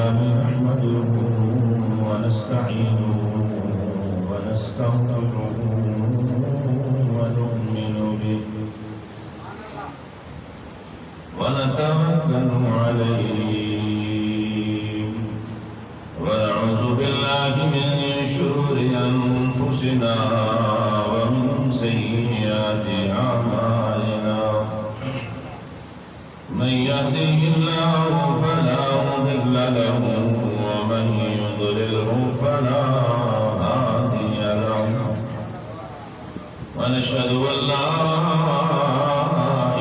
لله نحمده ونستعينه ونستغفره ونؤمن به ونتوكل عليه ونعوذ بالله من شرور أنفسنا ومن سيئات أعمالنا من يهده الله فلا مضل له ومن يضلله فلا هادي له ونشهد أن لا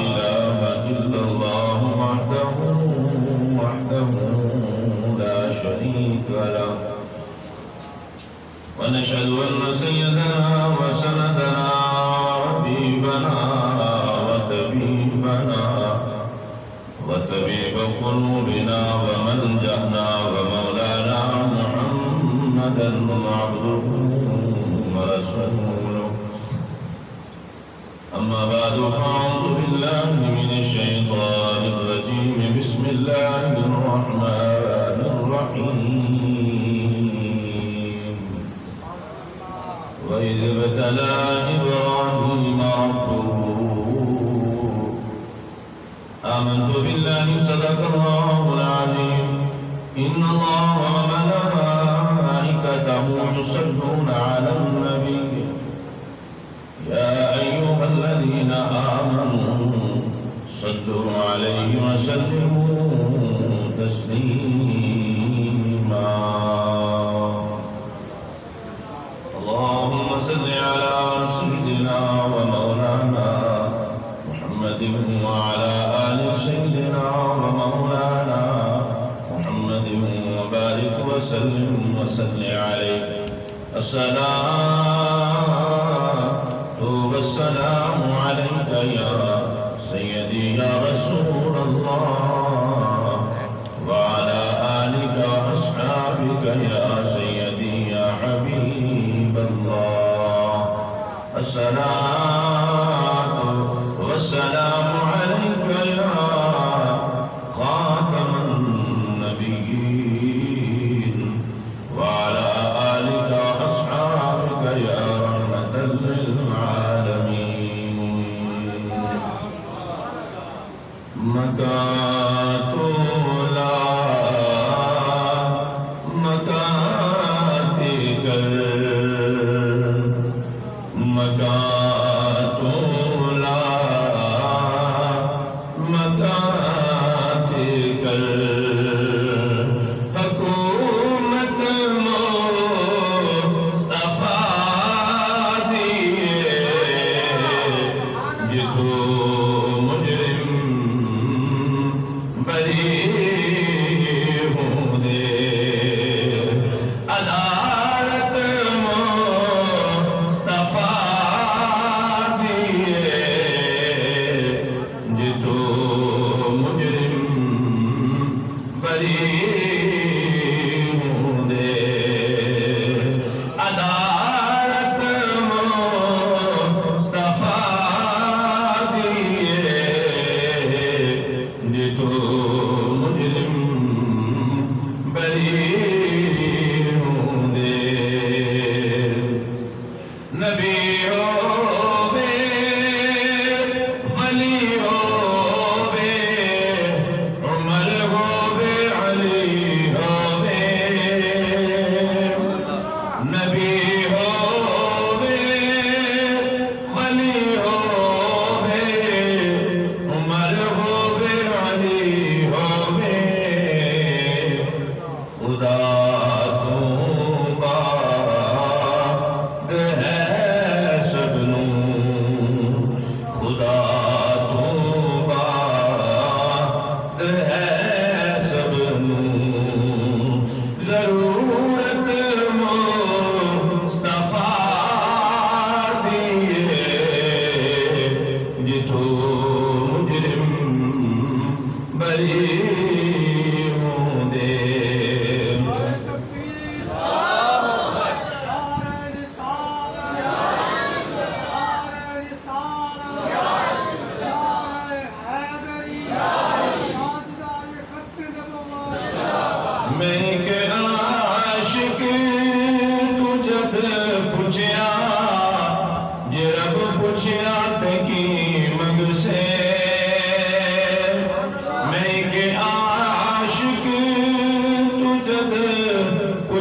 إله إلا الله وحده لا شريك له ونشهد أن سيدنا وسندنا وحبيبنا وطبيب قلوبنا وملجأنا ومولانا محمدا عبده ورسوله أما بعد فأعوذ بالله من الشيطان الرجيم بسم الله الرحمن الرحيم وإذ ابتلى إبراهيم ربه آمنت بالله صدق الله العظيم إن الله وملائكته يصلون على النبي يا أيها الذين آمنوا صلوا عليه وسلموا تسليما اللهم صل على سيدنا ومولانا محمد وعلى آل سيدنا ومولانا محمد وبارك وسلم وصل عليه الصلاة والسلام عليك يا سيدي يا رسول الله وعلى آلك وأصحابك يا سيدي يا حبيب الله الصلاة والسلام عليك يا خاتم النبيين وعلى آلك وأصحابك يا رحمة للعالمين مكاتولا مكاتيكر مكاتولا مكاتيكر حکومت مصطفیٰ دیے جتو مجرم بری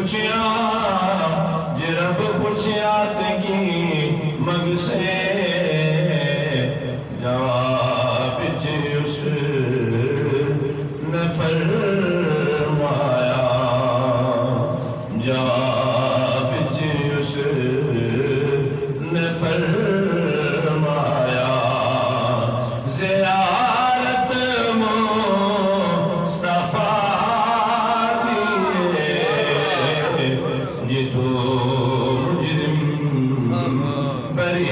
پوچھیا جے رب پوچھیا تکی مگ سے جواب اس نے فرمایا جواب اس نے فرمایا زیارت مصطفیٰ دیے جی تو مجرم بری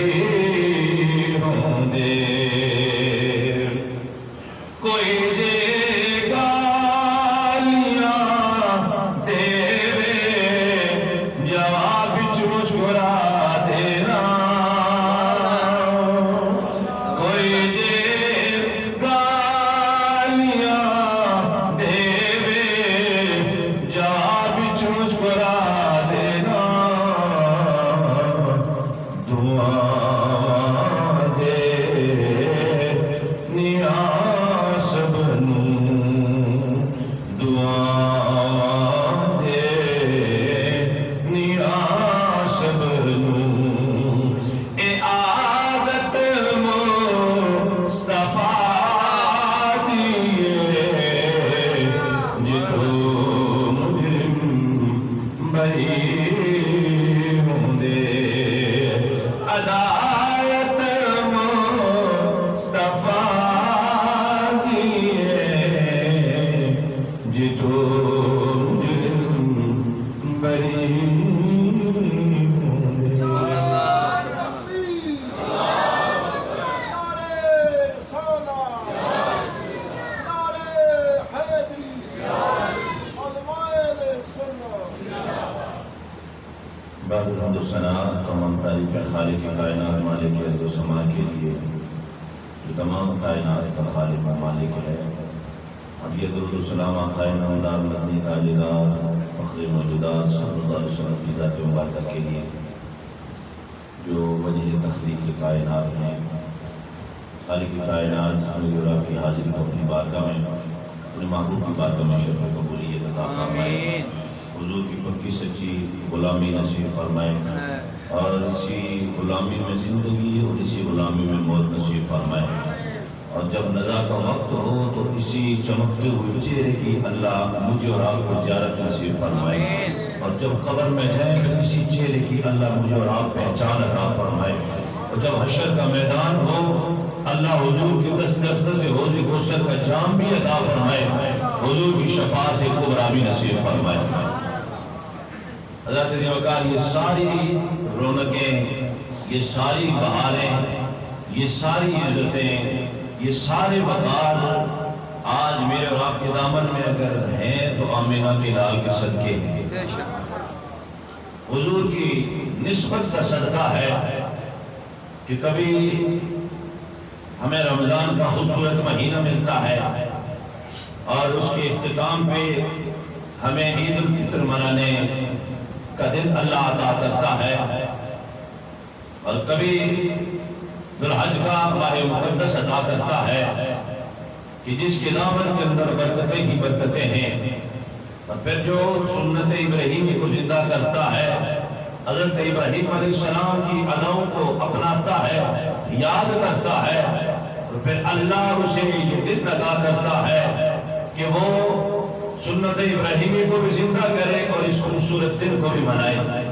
ہوں دے کوئی جے گالیاں دے جواب مسکرا دینا کوئی جے گالیاں دے جواب مسکرا دینا دعا دے نیاز بنوں دعا دے نیاز بنوں اے عادت مصطفیٰ دیے جی تو مجرم بری ہوں دے ہدایت مصطفیٰ دیے جی تو مجرم بری ہوں دے بعد الحمد و ثناء تمام تعریف خالق کائنات مالک ارض و سما کے لیے جو تمام کائنات کا خالق و مالک ہے اب یہ درود و سلام آقائے نامدار مدنی تاجدار فخر موجودات صلی اللہ علیہ وسلم کی ذات مبارکہ کے لیے جو وجہ تخلیق کائنات ہیں خالق کائنات حضور آپ کی حاضری کو اپنی بارگاہ میں اپنے محبوب کی بارگاہ میں شرف و قبولیت عطا فرمائے حضور کی پکی سچی غلامی نصیب فرمائے اور اسی غلامی میں زندگی اور اسی غلامی میں موت نصیب فرمائے اور جب نزا کا وقت ہو تو اسی چمکتے ہوئے چہرے کی اللہ مجھے اور آپ کو زیارت نصیب فرمائے اور جب قبر میں جائیں تو اسی چہرے کی اللہ مجھے اور آپ پہچان عطا فرمائے اور جب حشر کا میدان ہو اللہ حضور کی دسترس سے حوض کوثر کا جام بھی عطا فرمائے حضور کی شفاعت کبریٰ بھی نصیب فرمائے حضرت وقار یہ ساری رونقیں یہ ساری بہاریں یہ ساری عزتیں یہ سارے وقار آج میرے اور آپ کے دامن میں اگر ہیں تو آمینہ کے لال کے صدقے ہیں حضور کی نسبت کا صدقہ ہے کہ کبھی ہمیں رمضان کا خوبصورت مہینہ ملتا ہے اور اس کے اختتام پہ ہمیں عید الفطر منانے کا دن اللہ عطا کرتا ہے اور کبھی ذوالحج کا ماہ مقدس عطا کرتا ہے کہ جس کے دامن کے اندر برکتیں ہی برکتیں ہیں اور پھر جو سنت ابراہیمی کو زندہ کرتا ہے حضرت ابراہیم علیہ السلام کی اداؤں کو اپناتا ہے یاد کرتا ہے اور پھر اللہ اسے یہ دن عطا کرتا ہے کہ وہ سنت ابراہیمی کو بھی زندہ کرے اور اس خوبصورت دن کو بھی منائے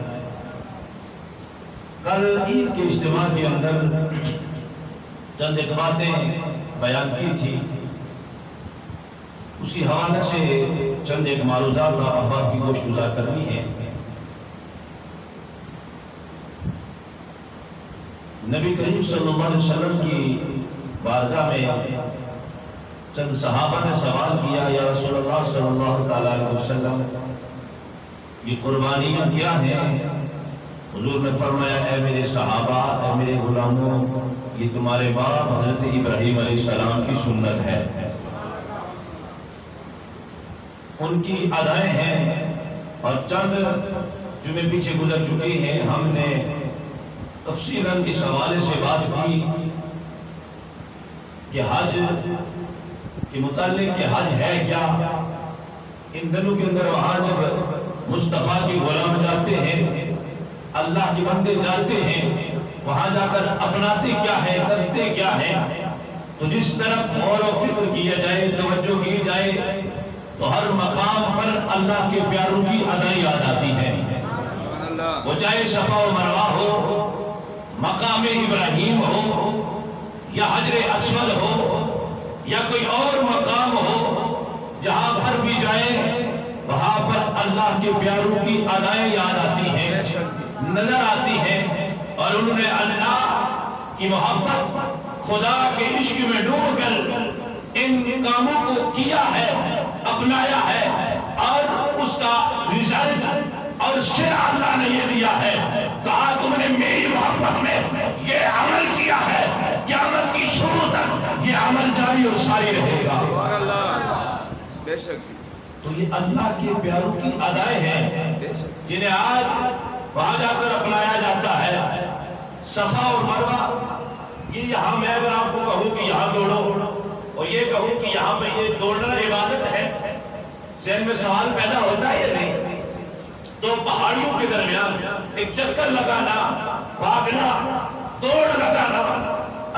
کل عید کے اجتماع کے اندر چند ایک باتیں بیان کی تھی اسی حوالے سے چند ایک معروضات اور احباب کی گوشت گزار کرنی ہے نبی کریم صلی اللہ علیہ وسلم کی بارگاہ میں چند صحابہ نے سوال کیا یا رسول اللہ صلی اللہ علیہ وسلم یہ قربانیاں کیا ہیں حضور نے فرمایا اے میرے صحابہ اے میرے غلاموں یہ تمہارے باپ حضرت ابراہیم علیہ السلام کی سنت ہے ان کی ادائیں ہیں اور چند جمعے پیچھے گزر چکی ہیں ہم نے تفصیلاً اس حوالے سے بات کی کہ حج کے متعلق کہ حج ہے کیا ان دنوں کے اندر وہاں جب مصطفیٰ کی غلام جاتے ہیں، اللہ کے بندے جاتے ہیں، وہاں جا کر اپناتے کیا ہے، کرتے کیا ہے؟ تو جس طرف غور و فکر کیا جائے، توجہ کی جائے، تو ہر مقام پر اللہ کے پیاروں کی ادائی یاد آتی ہے۔ وہ چاہے صفا و مروہ ہو، مقام ابراہیم ہو، یا حجر اسود ہو، یا کوئی اور مقام ہو، جہاں پر بھی جائے وہاں پر اللہ کے پیاروں کی ادائیں یاد آتی ہیں، نظر آتی ہیں، اور انہوں نے اللہ کی محبت، خدا کے عشق میں ڈوب کر ان کاموں کو کیا ہے، اپنایا ہے، اور اس کا رزلٹ اور صلہ اللہ نے یہ دیا ہے، کہا تم نے میری محبت میں یہ عمل کیا ہے، قیامت کی شروع تک یہ عمل جاری اور ساری رہے گا۔ سبحان اللہ، بے شک۔ تو یہ اللہ کے پیاروں کی ادائیں ہیں جنہیں آج وہاں جا کر اپنایا جاتا ہے۔ صفا اور مروہ، یہ یہاں میں اگر آپ کو کہوں کہ یہاں دوڑو، اور یہ کہوں کہ یہاں پہ یہ دوڑنا عبادت ہے، ذہن میں سوال پیدا ہوتا ہے یا نہیں؟ تو پہاڑیوں کے درمیان ایک چکر لگانا، بھاگنا، دوڑ لگانا،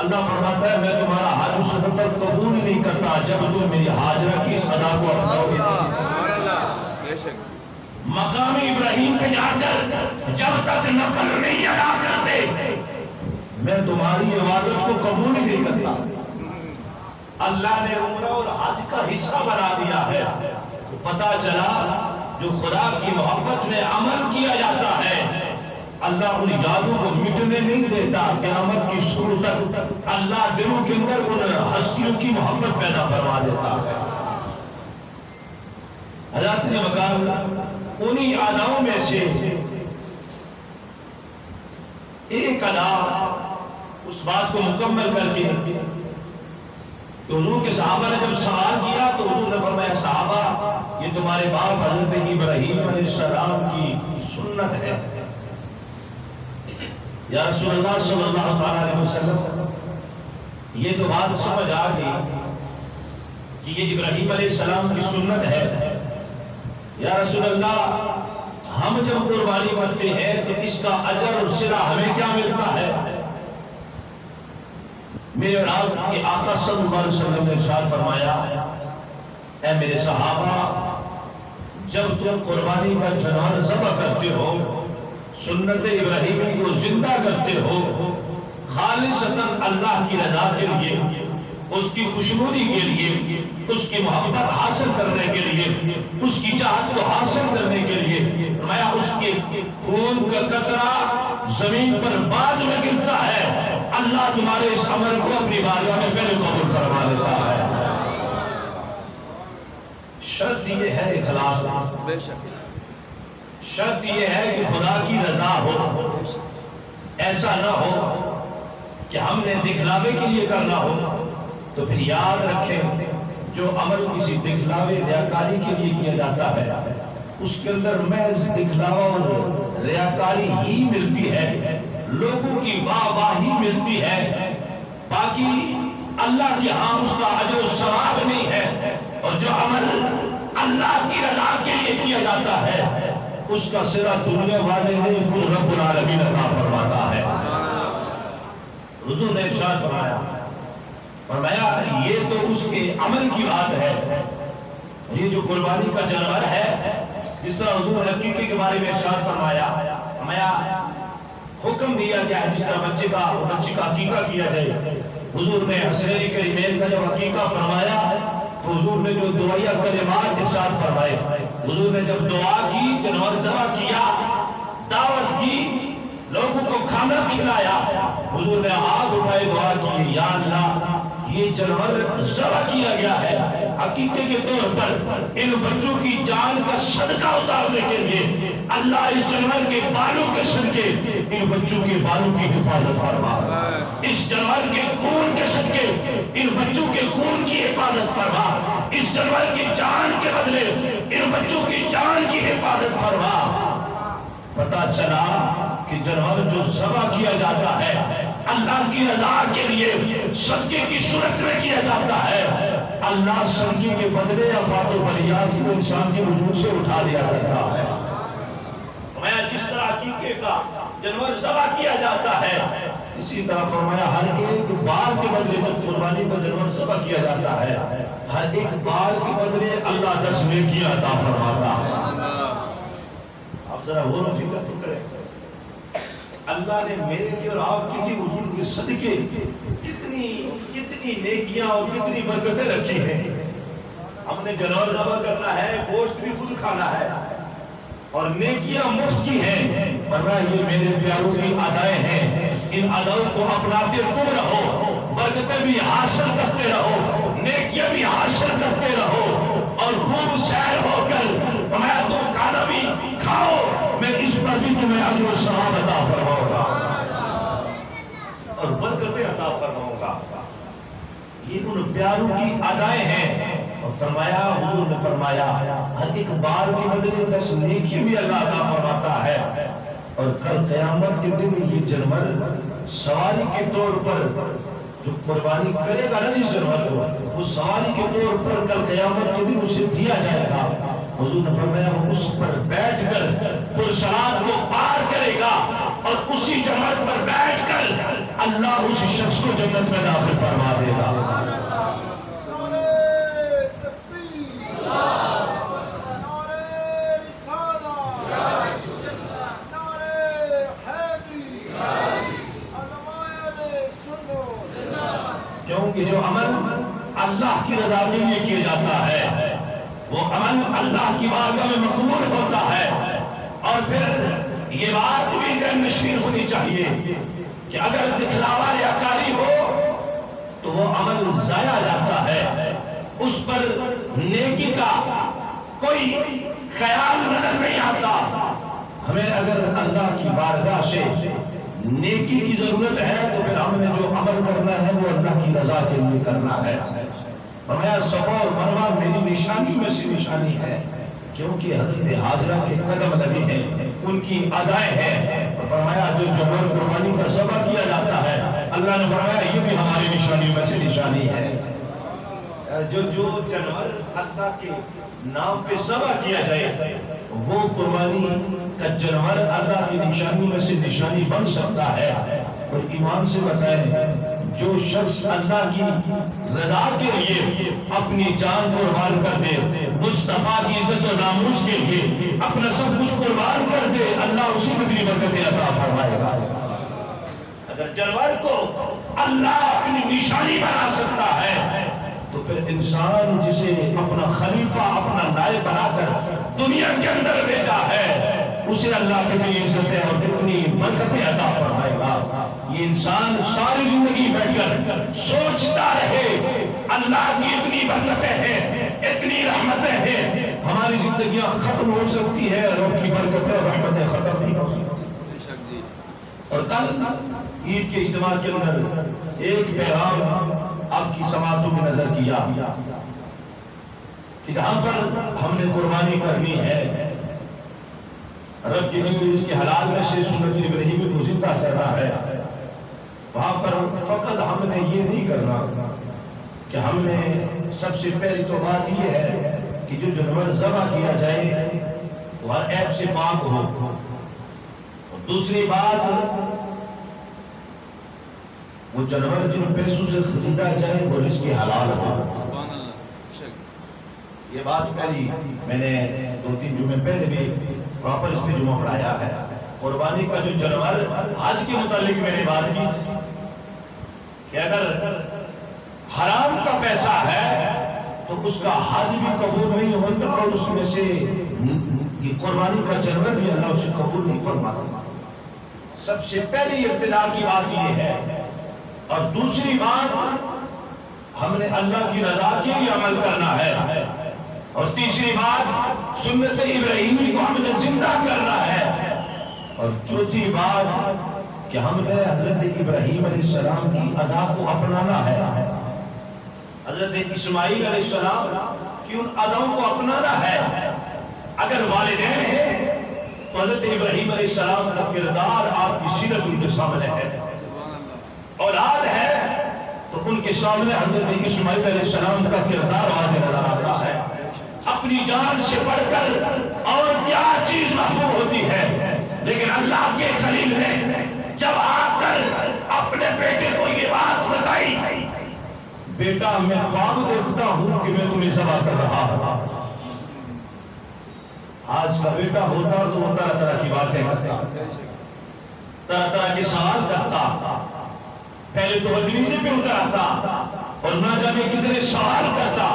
اللہ فرماتا ہے میں تمہارا حج اس وقت تک قبول نہیں کرتا جب تم میری حاجرہ کی صدا کو اپناؤ گے۔ سبحان اللہ، بے شک۔ مقام ابراہیم پہ جا کر جب تک نفل نہیں ادا کرتے میں تمہاری عبادت کو قبول نہیں کرتا۔ اللہ نے عمرہ اور حج کا حصہ بنا دیا ہے، تو پتہ چلا جو خدا کی محبت میں عمل کیا جاتا ہے اللہ ان یادوں کو مٹنے نہیں دیتا، قیامت کی شروع تک اللہ دلوں کے اندر ان ہستیوں کی محبت پیدا فرما دیتا ہے۔ حضرت نے مقام انہی اداؤں میں سے ایک ادا اس بات کو مکمل کر کے تو حضور کے صحابہ نے جب سوال کیا تو حضور نے فرمایا صحابہ یہ تمہارے باپ حضرت ابراہیم علیہ السلام کی سنت ہے۔ یا رسول اللہ صلی اللہ علیہ وسلم یہ تو بات سمجھ آ گئی کہ یہ ابراہیم علیہ السلام کی سنت ہے۔ یا رسول اللہ ہم جب قربانی کرتے ہیں تو اس کا اجر اور صلہ ہمیں کیا ملتا ہے؟ میرے رب کے آقا صلی اللہ علیہ وسلم نے ارشاد فرمایا اے میرے صحابہ جب تم قربانی کا جانور ذبح کرتے ہو، سنت ابراہیمی کو زندہ کرتے ہو، خالصتاً اللہ کی رضا کے لیے، اس کی خوشنودی کے لیے، اس کی محبت حاصل کرنے کے لیے، اس کی چاہت کو حاصل کرنے کے لیے، میں اس کے خون کا قطرہ زمین پر بعد میں گرتا ہے، اللہ تمہارے اس عمل کو اپنی بارگاہ میں پہلے قبول فرما لیتا ہے۔ شرط یہ ہے اخلاص، بے شک شرط یہ ہے کہ خدا کی رضا ہو، ایسا نہ ہو کہ ہم نے دکھلاوے کے لیے کرنا ہو۔ تو پھر یاد رکھیں جو عمل کسی دکھلاوے ریاکاری کے لیے کیا جاتا ہے اس کے اندر محض دکھلاوا اور ریاکاری ہی ملتی ہے، لوگوں کی واہ واہی ملتی ہے، باقی اللہ کے ہاں اس کا اجر و ثواب نہیں ہے۔ اور جو عمل اللہ کی رضا کے لیے کیا جاتا ہے اس کا صلہ دنیا والے نہیں خود رب العالمین عطا فرماتا ہے۔ حضور نے ارشاد فرمایا یہ تو اس کے عمل کی بات ہے، یہ جو قربانی کا جانور ہے جس طرح حضور نے عقیقے کے بارے میں ارشاد فرمایا حکم دیا گیا ہے جس طرح بچے کا عقیقہ کیا جائے۔ حضور نے حسنین کریمین کا جب عقیقہ فرمایا تو حضور نے جو دعائیہ کلمات ارشاد فرمائے، حضور نے جب دعا کی، جانور ذبح کیا، دعوت کی، لوگوں کو کھانا کھلایا، حضور نے ہاتھ اٹھائے دعا کی یا اللہ یہ جانور ذبح کیا گیا ہے عقیقے کے طور پر ان بچوں کی جان کا صدقہ اتارنے کے لیے، اللہ اس جانور کے بالوں کے صدقے ان بچوں کے بالوں کی حفاظت فرما، اس جانور کے خون کے صدقے ان بچوں کے خون کی حفاظت فرما، اس جانور کی جان کے بدلے ان بچوں کی جان کی حفاظت فرما۔ پتا چلا کہ جانور جو ذبح کیا جاتا ہے اللہ کی رضا کے لیے صدقے کی صورت میں کیا جاتا ہے، اللہ صدقے کے بدلے افات و بلیات کو انسان کے وجود سے اٹھا لیا کرتا ہے۔ فرمایا جس طرح عقیقے کا جانور ذبح کیا جاتا ہے، اسی طرح فرمایا ہر ایک بال کے بدلے جب قربانی کا جانور ذبح کیا جاتا ہے، ہر ایک بال کے بدلے اللہ 10 نیکیاں عطا فرماتا ہے۔ آپ ذرا غور و فکر تو کریں، اللہ نے میرے لیے اور آپ کے لیے حضور کے صدقے کتنی نیکیاں اور کتنی برکتیں رکھی ہیں۔ ہم نے جانور ذبح کرنا ہے، گوشت بھی خود کھانا ہے اور نیکیاں مفت کی ہیں، ورنہ یہ میرے پیاروں کی ادائیں ہیں، ان اداؤں کو اپناتے تم رہو، برکتیں بھی حاصل کرتے رہو، نیکیاں بھی حاصل کرتے رہو اور خوب سیر ہو کر میں تم کھانا بھی کھاؤ، میں اس پر بھی تمہیں اجر و ثواب عطا فرماؤں گا اور برکتیں عطا فرماؤں گا۔ یہ ان پیاروں کی ادائیں ہیں۔ اور فرمایا حضور نے فرمایا ہر ایک بار کے بدلے 10 نیکی بھی اللہ عطا فرماتا ہے، اور کل قیامت کے دن یہ جانور سواری کے طور پر جو قربانی کرے گا نا جس جانور کو، اس سواری کے طور پر کل قیامت کے دن اسے دیا جائے گا۔ حضور نے فرمایا وہ اس پر بیٹھ کر پرصراط کو پار کرے گا اور اسی جانور پر بیٹھ کر اللہ اس شخص کو جنت میں داخل فرما دے گا۔ کیونکہ جو عمل اللہ کی رضا کے لیے کیا جاتا ہے وہ عمل اللہ کی بارگاہ میں مقبول ہوتا ہے۔ اور پھر یہ بات بھی ذہن نشین ہونی چاہیے کہ اگر دکھلاوا ریاکاری ہو تو وہ عمل ضائع جاتا ہے، اس پر نیکی کا کوئی خیال نظر نہیں آتا۔ ہمیں اگر اللہ کی بارگاہ سے نیکی کی ضرورت ہے تو پھر ہم نے جو عمل کرنا ہے وہ اللہ کی رضا کے لیے کرنا ہے۔ فرمایا صفا اور مروہ میری نشانی میں سے نشانی ہے، کیونکہ حضرت حاجرہ کے قدم لگے ہیں، ان کی ادائیں ہیں۔ فرمایا جو جانور قربانی پر ذبح کیا جاتا ہے اللہ نے فرمایا یہ بھی ہماری نشانی میں سے نشانی ہے۔ جو جانور اللہ کے نام پہ ذبح کیا جائے وہ قربانی کا جانور اللہ کی نشانی میں سے نشانی بن سکتا ہے۔ اور ایمان سے بتائیں جو شخص اللہ کی رضا کے لیے اپنی جان قربان کر دے، مصطفیٰ کی عزت و ناموس کے لیے اپنا سب کچھ قربان کر دے، اللہ اسی میں اتنی برکتیں عطا فرمائے گا۔ اگر جانور کو اللہ اپنی نشانی بنا سکتا ہے تو پھر انسان جسے اپنا خلیفہ اپنا نائب بنا کر دنیا کے اندر بھیجا ہے اسے اللہ کتنی عزتیں اور کتنی برکتیں عطا فرمائے گا۔ یہ انسان ساری زندگی بیٹھ کر سوچتا رہے اللہ کی اتنی برکتیں ہیں، اتنی رحمتیں ہیں، ہماری زندگیاں ختم ہو سکتی ہے اور ان کی برکتیں اور رحمتیں ختم نہیں ہو سکتی۔ اور کل عید کے اجتماع کے اندر ایک پیغام آپ کی سماعتوں میں نظر کیا کہ جہاں پر ہم نے قربانی کرنی ہے رب کی نبی اس کے حلال میں سے سنت ابراہیمی کو زندہ کرنا ہے، وہاں پر فقط ہم نے یہ نہیں کرنا کہ ہم نے سب سے پہلی تو بات یہ ہے کہ جو جانور ذبح کیا جائے وہ ہر عیب سے پاک ہو، اور دوسری بات وہ جانور جن پیسوں سے خریدا جائے وہ رزق حلال ہو۔ یہ بات پہلی میں نے 2-3 جمعے پہلے بھی پراپر اس میں جمعہ پڑھایا ہے۔ قربانی کا جو جانور حج کے متعلق میں نے بات کی کہ اگر حرام کا پیسہ ہے تو اس کا حج بھی قبول نہیں ہوتا اور اس میں سے یہ قربانی کا جانور بھی اللہ اسے قبول نہیں فرماتا۔ سب سے پہلی ابتدا کی بات یہ ہے، اور دوسری بات ہم نے اللہ کی رضا کے لیے عمل کرنا ہے، اور تیسری بات سنت ابراہیمی کو ہم نے زندہ کرنا ہے، اور چوتھی بات کہ ہم نے حضرت ابراہیم علیہ السلام کی ادا کو اپنانا ہے، حضرت اسماعیل علیہ السلام کی ان اداؤں کو اپنانا ہے۔ اگر والدین ہیں تو حضرت ابراہیم علیہ السلام کا کردار آپ کی سیرت ان کے سامنے ہے، اولاد ہے تو ان کے سامنے حضرت اسماعیل علیہ السلام کا کردار واضح نظر آتا ہے۔ اپنی جان سے بڑھ کر اور کیا چیز محبوب ہوتی ہے، لیکن اللہ کے خلیل نے جب آ کر اپنے بیٹے کو یہ بات بتائی، بیٹا میں خواب دیکھتا ہوں کہ میں تمہیں ذبح کر رہا ہوں۔ آج کا بیٹا ہوتا تو وہ طرح طرح کی باتیں کرتا، طرح طرح کے سوال کرتا، پہلے تو بدنیزی پہ اترتا اور نہ جانے کتنے سوال کرتا،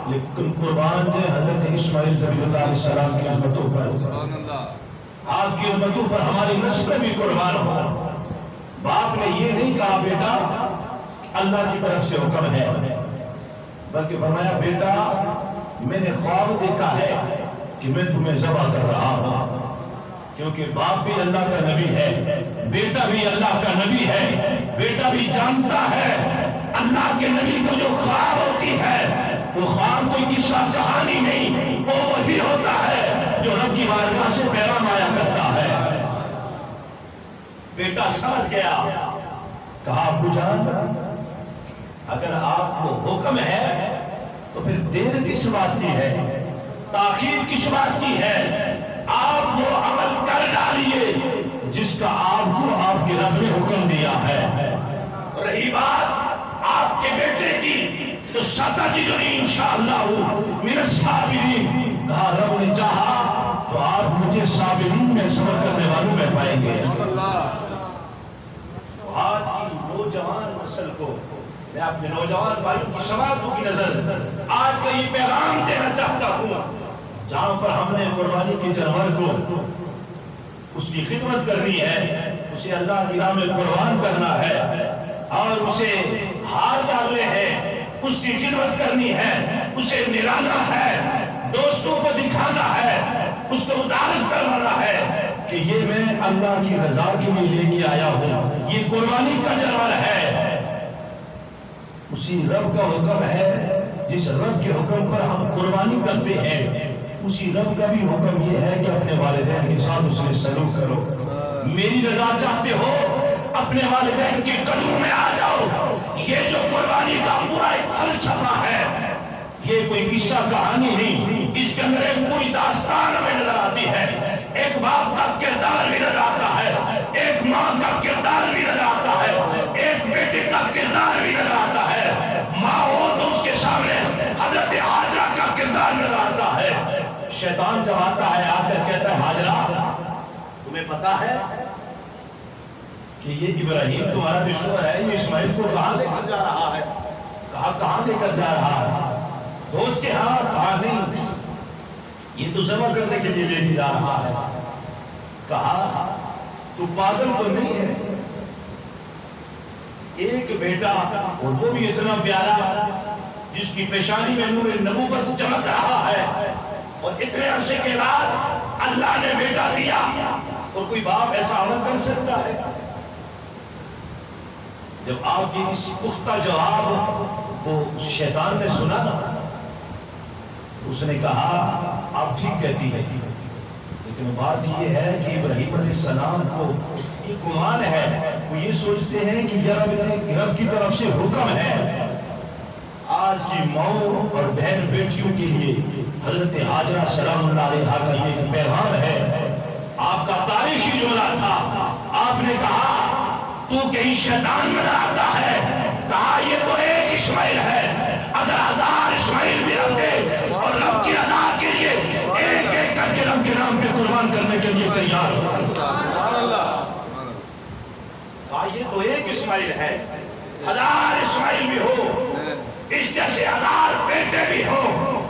لیکن قربان جو حضرت اسماعیل ذبیح اللہ علیہ السلام کی عظمتوں پر، آپ کی عظمتوں پر ہماری نسلیں بھی قربان ہو۔ باپ نے یہ نہیں کہا بیٹا اللہ کی طرف سے حکم ہے، بلکہ فرمایا بیٹا میں نے خواب دیکھا ہے کہ میں تمہیں ذبح کر رہا ہوں، کیونکہ باپ بھی اللہ کا نبی ہے، بیٹا بھی اللہ کا نبی ہے، بیٹا بھی جانتا ہے اللہ کے نبی کو جو خواب ہوتی ہے وہ خواب کوئی قصہ کہانی نہیں، وہ وہی ہوتا ہے جو رب کی بارگاہ سے پیغام آیا کرتا ہے۔ بیٹا سمجھ گیا، کہا ابو جان اگر آپ کو حکم ہے تو پھر دیر کس بات کی ہے، تاخیر کس بات کی ہے، آپ وہ عمل کر ڈالیے جس کا آپ کو آپ کے رب نے حکم دیا ہے۔ رہی بات آپ کے بیٹے کی تو ستجدنی انشاءاللہ من الصابرین، کہا رب نے چاہا تو آپ مجھے صابرین میں صبر کرنے والوں میں پائیں گے۔ آج کی نوجوان نسل کو میں اپنے نوجوان بھائیوں کی سماعتوں کی نظر آج کا یہ پیغام دینا چاہتا ہوں، جہاں پر ہم نے قربانی کے جانور کو اس کی خدمت کرنی ہے، اسے اللہ کی راہ میں قربان کرنا ہے اور اسے ہار ڈالنے ہیں، اس کی خدمت کرنی ہے، اسے نلانا ہے، دوستوں کو دکھانا ہے، اس کو متعارف کروانا ہے کہ یہ میں اللہ کی رضا کے لیے لے کے آیا ہوں، یہ قربانی کا جانور ہے۔ اسی رب کا حکم ہے، جس رب کے حکم پر ہم قربانی کرتے ہیں، اسی رب کا بھی حکم یہ ہے کہ اپنے والدین کے ساتھ اس میں سلوک کرو۔ میری رضا چاہتے ہو اپنے والدین کے قدموں میں آ جاؤ۔ یہ جو قربانی کا پورا ایک فلسفہ ہے، یہ کوئی قصہ کہانی نہیں، اس کے اندر ایک پوری داستان ہمیں نظر آتی ہے، ایک باپ کا کردار بھی نظر آتا ہے، ایک ماں کا کردار بھی نظر آتا ہے، ایک بیٹے کا کردار بھی نظر آتا ہے، ماں ہو تو اس کے سامنے حضرت حاجرہ کا کردار نظر آتا ہے۔ شیطان جب آتا ہے آ کر کہتا ہے حاجرہ تمہیں پتا ہے کہ یہ ابراہیم تمہارا دشمن ہے، یہ اسماعیل کو کہاں لے کر جا رہا ہے؟ کہاں لے کر جا رہا ہے؟ دوست کے ہاں، کہا نہیں یہ تو ذبح کرنے کے لیے لے کے جا رہا ہے۔ کہا تو پاگل تو نہیں ہے، ایک بیٹا اور وہ بھی اتنا پیارا جس کی پیشانی میں نور نبوت چمک رہا ہے، اور اتنے عرصے کے بعد اللہ نے بیٹا دیا، اور کوئی باپ ایسا عمل کر سکتا ہے؟ جب آپ کی اس پختہ جواب کو شیطان نے سنا نا، اس نے کہا آپ ٹھیک کہتی ہے، لیکن بات یہ ہے کہ ابراہیم علیہ السلام کو یہ گمان ہے، وہ یہ سوچتے ہیں کہ یہ رب کی طرف سے حکم ہے۔ آج کی ماؤں اور بہن بیٹیوں کے لیے حضرت حاجرہ سلام اللہ علیہا کا یہ ایک پیغام ہے۔ آپ کا تاریخی جملہ تھا، آپ نے کہا تو کہیں شیطان نظر آتا ہے، کہا یہ تو ایک اسماعیل ہے، اگر 1000 اسماعیل بھی رکھ دے اور رب کی رضا کے لیے ایک ایک کر کے رب کے نام پہ قربان کرنے کے لیے تیار ہو۔ کہا یہ تو ایک اسماعیل ہے، 1000 اسماعیل بھی ہو، اس جیسے 1000 بیٹے بھی ہو،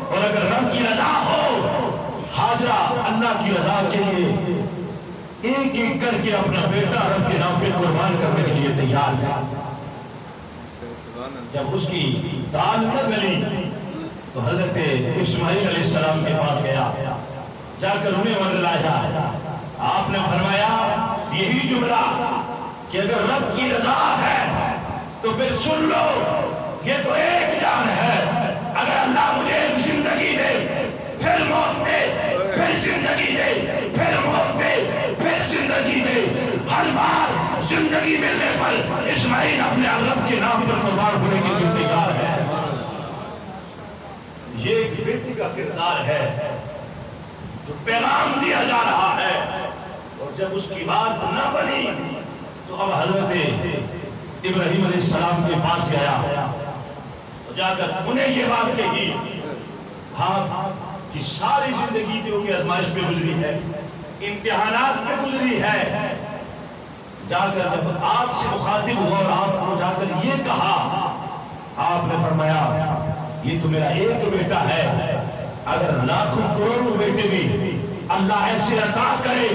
اور اگر رب کی رضا ہو، حاجرہ اللہ کی رضا کے لیے ایک ایک کر کے اپنا بیٹا رب کے نام پہ قربان کرنے کے لیے تیار ہے۔ جب اس کی دال نہ گلی تو حضرت اسماعیل علیہ السلام کے پاس گیا، جا کر انہیں ورلایا۔ آپ نے فرمایا یہی جملہ کہ اگر رب کی رضا ہے تو پھر سن لو، یہ تو ایک جان ہے، اگر اللہ مجھے ایک زندگی دے، پھر موت دے، پھر زندگی دے، پھر موت دے، کے نام پر قربان ہونے کے لیے تیار ہے۔ یہ ایک بیٹی کا کردار ہے جو پیغام دیا جا رہا ہے، اور جب اس کی بات نہ بنی تو اب حضرت ابراہیم علیہ السلام کے پاس گیا، جا کر انہیں یہ بات کہی، ہاں کہ ساری زندگی جو کی آزمائش پہ گزری ہے، امتحانات پہ گزری ہے، جا کر جب آپ سے مخاطب ہوا اور آپ کو جا کر یہ کہا، آپ نے فرمایا یہ تو میرا ایک بیٹا ہے، اگر لاکھوں کروڑوں بیٹے بھی اللہ ایسے عطا کرے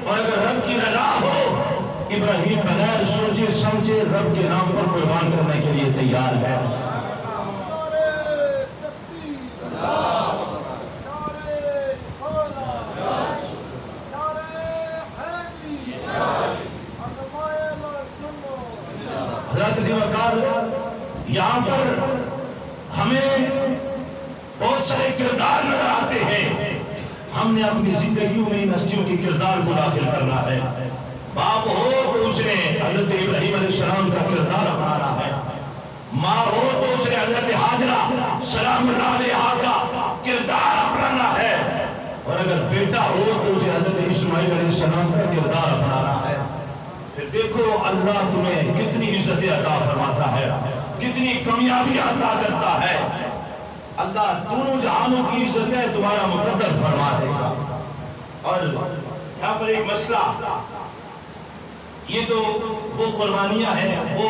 اور اگر رب کی رضا ہو، ابراہیم بغیر سوچے سمجھے رب کے نام پر قربان کرنے کے لیے تیار ہے۔ یہاں پر ہمیں بہت سارے کردار نظر آتے ہیں، ہم نے اپنی زندگیوں میں ان ہستیوں کے کردار کو داخل کرنا ہے۔ باپ ہو تو اس نے حضرت ابراہیم علیہ السلام کا کردار اپنانا ہے، ماں ہو تو اس نے حضرت حاجرہ سلام اللہ علیہا کا کردار اپنانا ہے، اور اگر بیٹا ہو تو اسے حضرت اسماعیل علیہ السلام کا کردار اپنانا ہے۔ پھر دیکھو اللہ تمہیں کتنی عزتیں عطا فرماتا ہے، کتنی کامیابی عطا کرتا ہے۔ اللہ دونوں جہانوں کی عزتیں تمہارا مقدر فرما دے گا۔ اور یہاں پر ایک مسئلہ، یہ تو وہ قربانیاں ہیں، وہ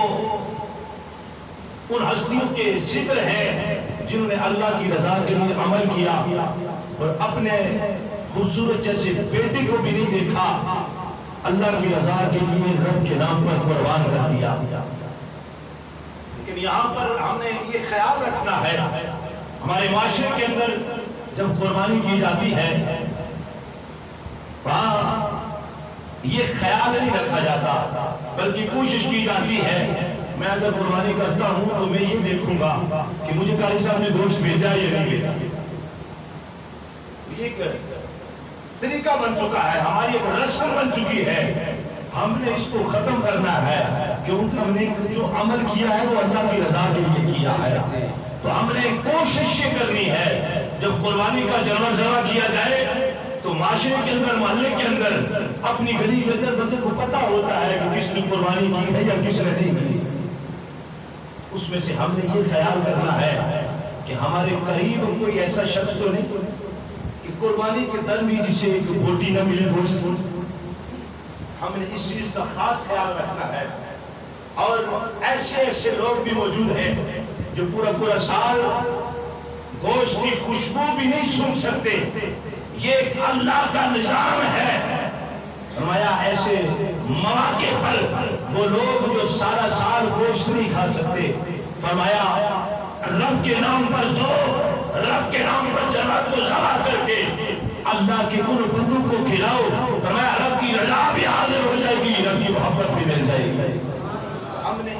ان ہستیوں کے ذکر ہیں جنہوں نے اللہ کی رضا کے لیے عمل کیا اور اپنے خوبصورت جیسے بیٹے کو بھی نہیں دیکھا، اللہ کی رضا کے لیے رب کے نام پر قربان کر دیا۔ لیکن یہاں پر ہم نے یہ خیال رکھنا ہے، ہمارے معاشرے کے اندر جب قربانی کی جاتی ہے وہاں یہ خیال نہیں رکھا جاتا، بلکہ کوشش کی جاتی ہے میں اگر قربانی کرتا ہوں تو میں یہ دیکھوں گا کہ مجھے قاری صاحب نے گوشت بھیجا یا نہیں بھیجا۔ یہ طریقہ بن چکا ہے، ہماری ایک رسم بن چکی ہے، ہم نے اس کو ختم کرنا ہے کیونکہ ہم نے جو عمل کیا ہے وہ اللہ کی رضا کے لیے کیا ہے۔ تو ہم نے کوشش یہ کرنی ہے جب قربانی کا جانور ذبح کیا جائے تو معاشرے کے اندر، محلے کے اندر، اپنی گلی کے اندر بندے کو پتہ ہوتا ہے کہ کس نے قربانی کی ہے یا کس نے نہیں کی۔ اس میں سے ہم نے یہ خیال کرنا ہے کہ ہمارے قریب کوئی ایسا شخص تو نہیں کہ قربانی کے دن بھی جسے ایک بوٹی نہ ملے گوشت۔ ہم نے اس چیز کا خاص خیال رکھنا ہے۔ اور ایسے لوگ بھی موجود ہیں جو پورا سال گوشت کی خوشبو بھی نہیں سن سکتے، یہ ایک اللہ کا نظام ہے۔ فرمایا ایسے مواقع پر وہ لوگ جو سارا سال گوشت نہیں کھا سکتے، فرمایا رب کے نام پر دو، رب کے نام پر جنات کو ذبح کر کے اللہ کے ان بندوں کو کھلاؤ، فرمایا رب کی رضا بھی حاضر ہو جائے گی، رب کی محبت بھی مل جائے گی۔ ہم نے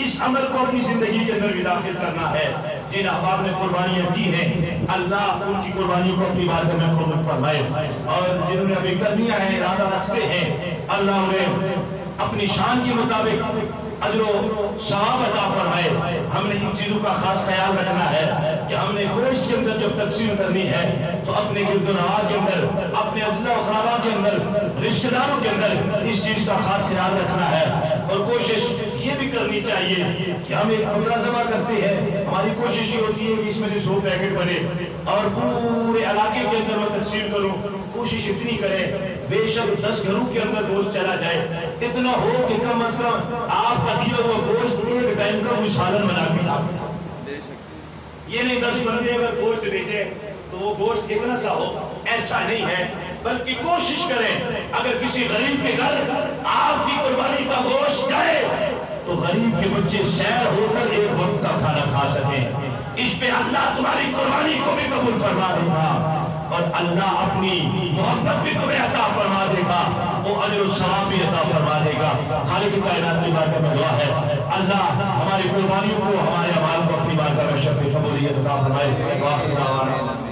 اس عمل کو اپنی زندگی کے اندر بھی داخل کرنا ہے۔ جن احباب نے قربانیاں دی ہیں اللہ ان کی قربانی کو اپنی بارگاہ میں قبول فرمائے، اور جنہوں نے ابھی کرنیاں ہیں، ارادہ رکھتے ہیں، اللہ انہیں اپنی شان کے مطابق اجر و ثواب عطا فرمائے۔ ہم نے ان چیزوں کا خاص خیال رکھنا ہے کہ ہم نے گوشت کے اندر جب تقسیم کرنی ہے تو اپنے گرد و نواح کے اندر، اپنے اضلاع و اقربا کے اندر، رشتہ داروں کے اندر اس چیز کا خاص خیال رکھنا ہے۔ اور کوشش یہ بھی کرنی چاہیے کہ ہم ایک بکرا ذبح کرتے ہیں، ہماری کوشش یہ ہوتی ہے کہ اس میں سے 100 پیکٹ بنے اور پورے علاقے کے اندر میں تقسیم کروں۔ کوشش اتنی کریں بے شک 10 گھروں کے اندر گوشت چلا جائے، اتنا ہو کہ کم از کم آپ کا دیا ہوا گوشت ایک ٹائم کا کوئی سالن بنا کے کھا سکتا۔ یہ نہیں 10 بندے اگر گوشت بیچے تو وہ گوشت اتنا سا ہو، ایسا نہیں ہے، بلکہ کوشش کریں اگر کسی غریب کے گھر آپ کی قربانی کا گوشت جائے تو غریب کے بچے سیر ہو کر ایک وقت کا کھانا کھا سکیں۔ اس پہ اللہ تمہاری قربانی کو بھی قبول فرما دے گا اور اللہ اپنی محبت بھی تمہیں عطا فرما دے گا، وہ اجر و ثواب بھی عطا فرما دے گا۔ خالق کائنات کی بارگاہ میں دعا ہے اللہ ہماری قربانیوں کو، ہمارے اعمال کو اپنی بارگاہ میں شرف قبولیت عطا فرمائے۔